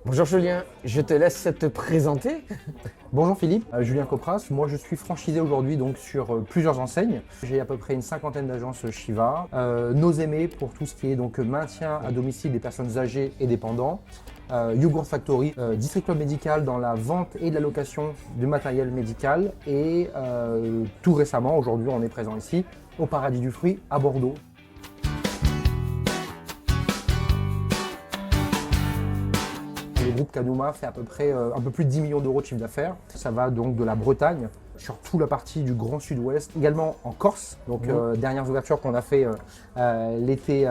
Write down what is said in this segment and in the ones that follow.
Bonjour Julien, je te laisse te présenter. Bonjour Philippe, Julien Copras. Moi je suis franchisé aujourd'hui donc sur plusieurs enseignes. J'ai à peu près une cinquantaine d'agences Shiva. Nos aimés pour tout ce qui est donc maintien à domicile des personnes âgées et dépendants. Yogurt Factory, District Club Médical dans la vente et la location du matériel médical. Et tout récemment, aujourd'hui on est présent ici, au Paradis du Fruit à Bordeaux. Le groupe Canouma fait à peu près un peu plus de 10 millions d'euros de chiffre d'affaires. Ça va donc de la Bretagne, sur toute la partie du Grand Sud-Ouest, également en Corse. Donc dernières ouvertures qu'on a fait l'été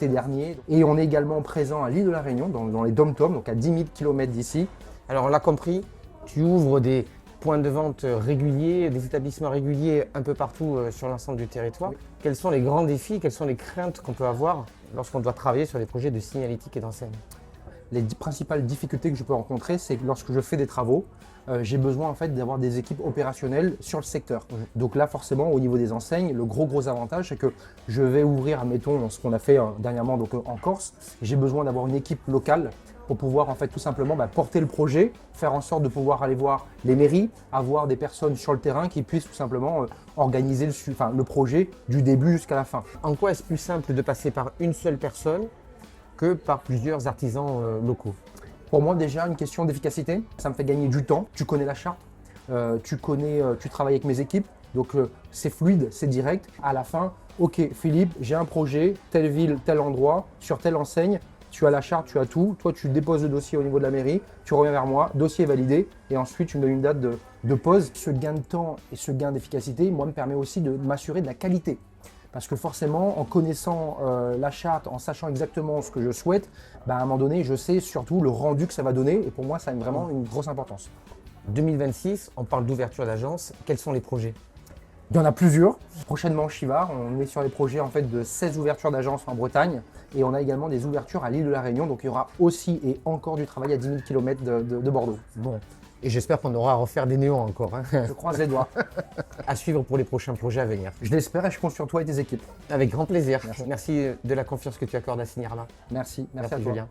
dernier. Et on est également présent à l'île de la Réunion, dans les Dom-Tom, donc à 10 000 km d'ici. Alors on l'a compris, tu ouvres des points de vente réguliers, des établissements réguliers un peu partout sur l'ensemble du territoire. Oui. Quels sont les grands défis, quelles sont les craintes qu'on peut avoir lorsqu'on doit travailler sur des projets de signalétique et d'enseigne? Les principales difficultés que je peux rencontrer, c'est que lorsque je fais des travaux, j'ai besoin en fait d'avoir des équipes opérationnelles sur le secteur. Donc là, forcément, au niveau des enseignes, le gros avantage, c'est que je vais ouvrir, admettons, ce qu'on a fait dernièrement donc, en Corse. J'ai besoin d'avoir une équipe locale pour pouvoir en fait tout simplement porter le projet, faire en sorte de pouvoir aller voir les mairies, avoir des personnes sur le terrain qui puissent tout simplement organiser le projet du début jusqu'à la fin. En quoi est-ce plus simple de passer par une seule personne que par plusieurs artisans locaux? Pour moi, déjà, une question d'efficacité. Ça me fait gagner du temps. Tu connais la charte, tu travailles avec mes équipes, donc c'est fluide, c'est direct. À la fin, ok, Philippe, j'ai un projet, telle ville, tel endroit, sur telle enseigne. Tu as la charte, tu as tout. Toi, tu déposes le dossier au niveau de la mairie, tu reviens vers moi, dossier est validé, et ensuite tu me donnes une date de pause. Ce gain de temps et ce gain d'efficacité, moi, me permet aussi de m'assurer de la qualité. Parce que forcément, en connaissant la charte, en sachant exactement ce que je souhaite, à un moment donné, je sais surtout le rendu que ça va donner. Et pour moi, ça a vraiment une grosse importance. 2026, on parle d'ouverture d'agence. Quels sont les projets? Il y en a plusieurs. Prochainement, Chivard, on est sur les projets en fait, de 16 ouvertures d'agences en Bretagne. Et on a également des ouvertures à l'île de la Réunion. Donc il y aura aussi et encore du travail à 10 000 km de Bordeaux. Bon, et j'espère qu'on aura à refaire des néons encore. Je croise les doigts. À suivre pour les prochains projets à venir. Je l'espère et je compte sur toi et tes équipes. Avec grand plaisir. Merci. Merci de la confiance que tu accordes à Signarma. Merci à toi. Julien.